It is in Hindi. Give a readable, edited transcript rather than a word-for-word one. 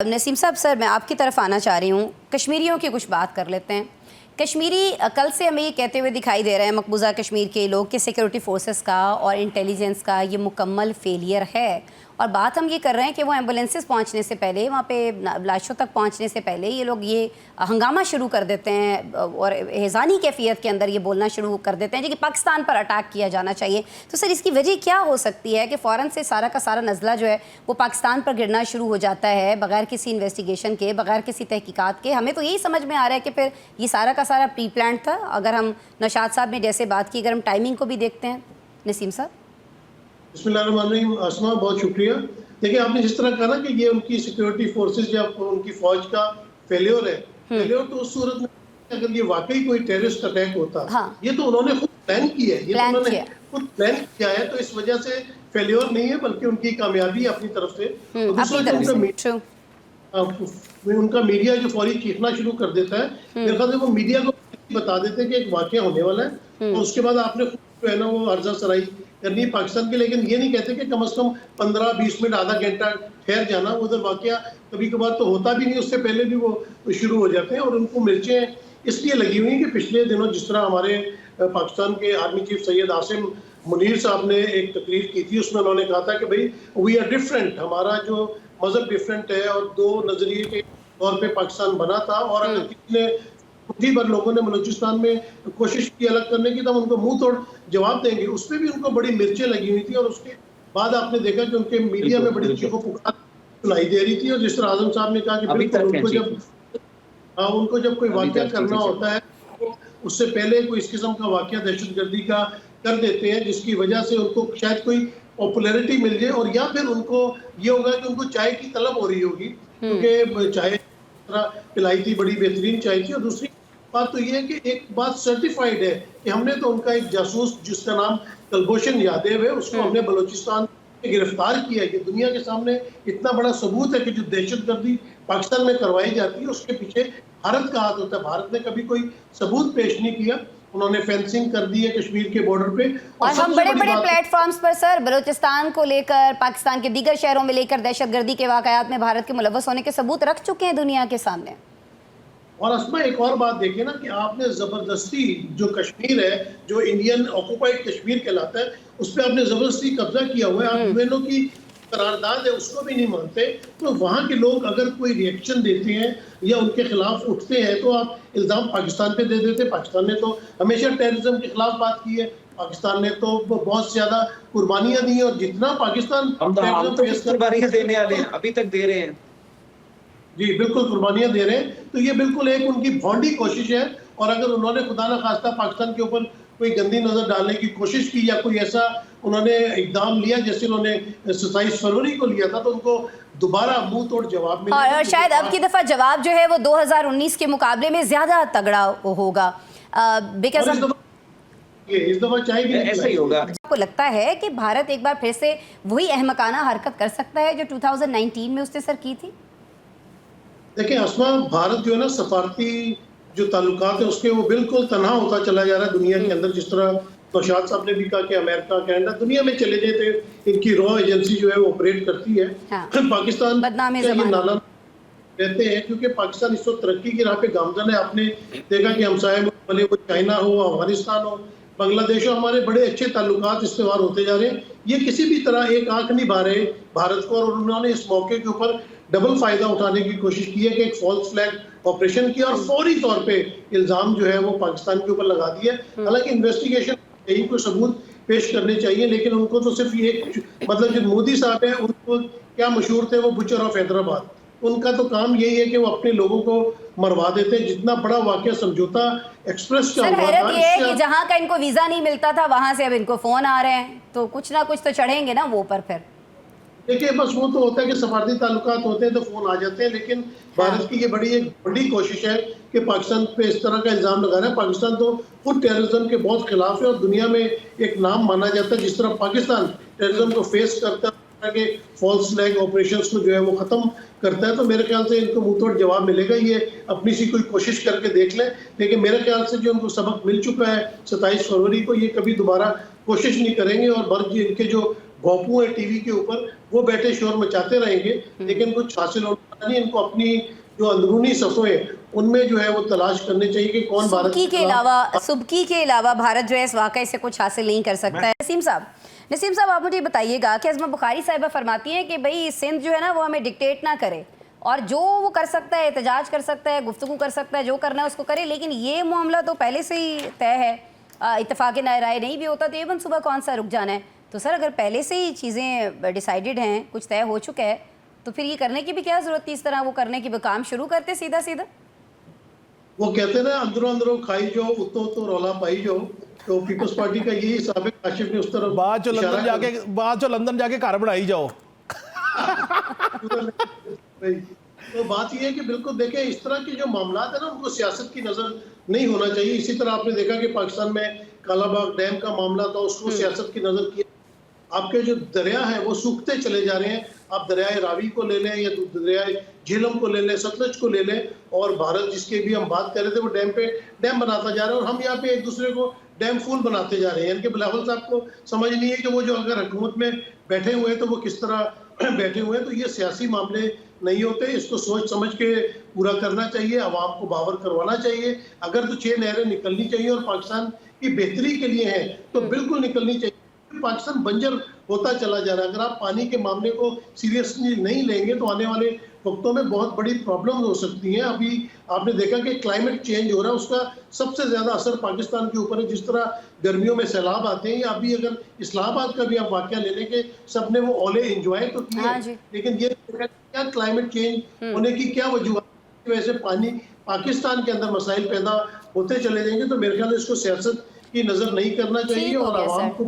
नसीम साहब, सर मैं आपकी तरफ आना चाह रही हूँ। कश्मीरियों की कुछ बात कर लेते हैं। कश्मीरी कल से हमें ये कहते हुए दिखाई दे रहे हैं मकबूजा कश्मीर के लोग कि सिक्योरिटी फोर्सेस का और इंटेलिजेंस का ये मुकम्मल फेलियर है। और बात हम ये कर रहे हैं कि वो एम्बुलेंसेस पहुंचने से पहले, वहाँ पे लाशों तक पहुंचने से पहले ये लोग ये हंगामा शुरू कर देते हैं और हेज़ानी कैफियत के अंदर ये बोलना शुरू कर देते हैं कि पाकिस्तान पर अटैक किया जाना चाहिए। तो सर इसकी वजह क्या हो सकती है कि फ़ौरन से सारा का सारा नज़ला जो है वो पाकिस्तान पर गिरना शुरू हो जाता है बग़ैर किसी इन्वेस्टिगेशन के, बग़ैर किसी तहकीकात के? हमें तो यही समझ में आ रहा है कि फिर ये सारा का सारा प्री प्लान था। अगर हम नौशाद साहब ने जैसे बात की, अगर हम टाइमिंग को भी देखते हैं नसीम साहब। बिस्मिल्लाहिर्रहमानिर्रहीम। आसमा, बहुत शुक्रिया। देखिए, आपने जिस तरह कहा ना कि ये उनकी सिक्योरिटी फोर्सेस या उनकी फौज का फेलियर है, फेलियर तो उस सूरत में अगर ये वाकई कोई टेररिस्ट अटैक होता, हाँ। ये तो उन्होंने खुद प्लान किया है, ये तो उन्होंने खुद प्लान किया है, तो इस वजह से फेलियर नहीं है बल्कि उनकी कामयाबी अपनी तरफ से। दूसरा उनका मीडिया जो फौरी चीखना शुरू कर देता है, मेरे ख्याल से वो मीडिया को बता देते हैं कि एक वाकया होने वाला है और उसके बाद आपने जो है ना वो अर्जा सराई करनी है पाकिस्तान के, लेकिन ये नहीं कहते कि कम से कम 15-20 मिनट आधा घंटा ठहर जाना। उधर वाकया कभी कभार तो होता भी नहीं, उससे पहले भी वो शुरू हो जाते हैं। और उनको मिर्चें इसलिए लगी हुई कि पिछले दिनों जिस तरह हमारे पाकिस्तान के आर्मी चीफ सैयद आसिम मुनीर साहब ने एक तकरीर की थी, उसमें उन्होंने कहा था कि भाई वी आर डिफरेंट, हमारा जो मजहब डिफरेंट है और दो नजरिए के तौर पे पाकिस्तान बना था। और अगर कितने मुट्ठी भर लोगों ने बलूचिस्तान में कोशिश की अलग करने की, तब उनको मुंह तोड़ जवाब देंगे। उस पर भी उनको बड़ी मिर्चें लगी हुई थी और उसके बाद आपने देखा कि उनके मीडिया में बड़ी चीखों पुकार सुनाई दे रही थी। और जिस तरह आजम साहब ने कहा कि उनको जब कोई वाकया करना होता है तो उससे पहले कोई इस किस्म का वाकया दहशतगर्दी का कर देते हैं जिसकी वजह से उनको शायद कोई पॉपुलैरिटी मिल जाए, और या फिर उनको ये होगा कि उनको चाय की तलब हो रही होगी क्योंकि चाय पिलाई थी, बड़ी बेहतरीन चाय थी। और दूसरी बात तो ये है कि एक बात सर्टिफाइड है कि हमने तो उनका एक जासूस जिसका नाम कलभूषण यादव है, उसको हमने बलूचिस्तान में गिरफ्तार किया है। कि दुनिया के सामने इतना बड़ा सबूत है कि जो दहशतगर्दी पाकिस्तान में करवाई जाती है उसके पीछे भारत का हाथ होता है। भारत ने कभी कोई सबूत पेश नहीं किया, उन्होंने फेंसिंग कर दी है कश्मीर के बॉर्डर पे। और हम बड़े बड़े प्लेटफॉर्म्स पर सर बलूचिस्तान को लेकर, पाकिस्तान के दीगर शहरों में लेकर दहशतगर्दी के वाकयात में भारत के मुलव्वस होने के सबूत रख चुके हैं दुनिया के सामने। और असमा, एक और बात देखिए ना कि आपने जबरदस्ती जो कश्मीर है, जो इंडियन ऑक्युपाइड कश्मीर कहलाता है, उस पर आपने जबरदस्ती कब्जा किया हुआ है। आप यूएनओ की करारदाद है उसको भी नहीं मानते, तो वहाँ के लोग अगर कोई रिएक्शन देते हैं या उनके खिलाफ उठते हैं तो आप इल्ज़ाम पाकिस्तान पे दे देते। पाकिस्तान ने तो हमेशा टेररिज्म के खिलाफ बात की है, पाकिस्तान ने तो बहुत ज्यादा कुर्बानियां दी हैं और जितना पाकिस्तान कुर्बानियां देने वाले हैं, अभी तक दे रहे हैं। जी बिल्कुल, कुर्बानियां दे रहे हैं। तो ये बिल्कुल एक उनकी भौंडी कोशिश है। और अगर उन्होंने खुदा न खास्ता पाकिस्तान के ऊपर कोई गंदी नजर डालने की कोशिश की या कोई ऐसा उन्होंने इकदाम लिया जैसे उन्होंने 27 फरवरी को लिया था, तो उनको दोबारा मुंह तोड़ जवाब मिलेगा। और शायद अब की दफा जवाब जो है वो 2019 के मुकाबले में ज्यादा तगड़ा होगा, बिकॉज इस दफा चाहिए ऐसा ही होगा। आपको लगता है कि भारत एक बार फिर से वही अहमकाना हरकत कर सकता है जो 2019 में उसने सर की थी? देखिए असमा, भारत जो है ना सफारती जो ताल्लुकात है उसके वो बिल्कुल तनहा होता चला जा रहा है दुनिया के अंदर। जिस तरह नौशाद साहब ने भी कहा कि अमेरिका, कनाडा, दुनिया में चले गए थे, इनकी रॉ एजेंसी जो है वो ऑपरेट करती है। पाकिस्तान नाला रहते हैं क्योंकि पाकिस्तान इस वक्त तरक्की की राह पे गामजन है। आपने देखा कि हमसाये वाले वो चाइना हो, अफगानिस्तान हो, बांग्लादेश हो, हमारे बड़े अच्छे ताल्लुकात इस्तेमाल होते जा रहे हैं। ये किसी भी तरह एक आंख नहीं भा रहे भारत को, और उन्होंने इस मौके के ऊपर डबल फायदा उठाने की कोशिश की है कि एक फॉल्स फ्लैग ऑपरेशन किया और फौरी तौर पे इल्जाम जो है वो पाकिस्तान के ऊपर लगा दिया। हालांकि इन्वेस्टिगेशन यही कोई सबूत पेश करने चाहिए, लेकिन उनको तो सिर्फ ये मतलब जो मोदी साहब है उनको क्या मशहूर थे, वो बुचर ऑफ हैदराबाद, उनका तो काम यही है कि वो अपने लोगों को मरवा देते हैं। जितना बड़ा वाकया समझौता एक्सप्रेस का हुआ था, ये है कि जहां का इनको वीजा नहीं मिलता था वहां से अब इनको फोन आ रहे हैं, तो कुछ ना कुछ तो चढ़ेंगे ना वो पर। फिर देखिए बस वो तो होता है कि सफारती ताल्लुकात होते हैं तो फोन आ जाते हैं, लेकिन भारत की ये बड़ी कोशिश है कि पाकिस्तान पे इस तरह का इल्जाम लगा रहा है। पाकिस्तान तो खुद टेररिज्म के बहुत खिलाफ है और दुनिया में एक नाम माना जाता है। जिस तरह पाकिस्तान टेररिज्म को फेस करता है कि फॉल्स फ्लैग ऑपरेशंस को जो है वो खत्म करता है, तो मेरे ख्याल से इनको मुंहतोड़ जवाब मिलेगा। ये अपनी सी कोई कोशिश करके देख लें, लेकिन मेरे ख्याल से जो उनको सबक मिल चुका है 27 फरवरी को, ये कभी दोबारा कोशिश नहीं करेंगे। और इनके जो गोपू है टीवी के ऊपर, वो बैठे शोर मचाते रहेंगे, लेकिन कुछ हासिल होने वाला नहीं। इनको अपनी जो अंदरूनी सफ़े उनमें जो है वो तलाश करनी चाहिए कि कौन भारत सुबकी के अलावा भारत जो है इस वाकई से कुछ हासिल नहीं कर सकता है। नसीम साहब आप मुझे बताइएगा कि अज़मा बुखारी साहिबा फरमाती हैं कि भाई सिंध जो है ना वो हमें डिक्टेट ना करे, और जो वो कर सकता है, एहतजाज कर सकता है, गुफ्तगू कर सकता है, जो करना है उसको करे, लेकिन ये मामला तो पहले से ही तय है, इत्तेफाक राय नहीं भी होता तो एवन सुबह कौन सा रुक जाना है। तो सर अगर पहले से ही चीज़ें डिसाइडेड हैं, कुछ तय हो चुका है, तो फिर ये करने की भी क्या ज़रूरत थी, इस तरह वो करने की, काम शुरू करते सीधा सीधा। वो कहते हैं ना अंदरों अंदरों खाई जो उतो तो रौला पाई जो, तो पीपल्स पार्टी का यही हिसाब है। काशिफ ने उस तरफ बाद चो लंदन जाके घर बनाई जाओ। तो बात यह है कि बिल्कुल देखें, इस तरह के जो मामला है ना उनको सियासत की नजर नहीं होना चाहिए। इसी तरह आपने देखा कि पाकिस्तान में कालाबाग डैम का मामला था, उसको सियासत की नजर किया। आपके जो दरिया है वो सूखते चले जा रहे हैं। आप दरियाए रावी को ले लें या दरियाए झेलम को ले लें, सतलज को ले लें, और भारत जिसके भी हम बात कर रहे थे वो डैम बनाता जा रहा है, और हम यहाँ पे एक दूसरे को डैम फुल बनाते जा रहे हैं। यानी कि बिलावल साहब को समझ नहीं है कि वो जो अगर हुकूमत में बैठे हुए हैं तो वो किस तरह बैठे हुए हैं। तो ये सियासी मामले नहीं होते, इसको सोच समझ के पूरा करना चाहिए, आवाम को बावर करवाना चाहिए। अगर तो 6 नहरें निकलनी चाहिए और पाकिस्तान की बेहतरी के लिए हैं तो बिल्कुल निकलनी चाहिए। पाकिस्तान बंजर होता चला जा रहा है। अगर आप पानी के मामले को सीरियसली नहीं लेंगे तो आने वाले वक्तों में बहुत बड़ी प्रॉब्लम हो सकती हैं। अभी आपने देखा कि क्लाइमेट चेंज हो रहा है, उसका सबसे ज्यादा असर पाकिस्तान के ऊपर है। जिस तरह गर्मियों में सैलाब आते हैं, या अभी अगर इस्लामाबाद का भी आप वाकया ले लें कि सबने वो ओले एंजॉय तो किए, लेकिन ये क्या क्लाइमेट चेंज होने की क्या वजूहत की वजह से पानी पाकिस्तान के अंदर मसाइल पैदा होते चले जाएंगे। तो मेरे ख्याल से इसको सियासत की नजर नहीं करना चाहिए और आवाम को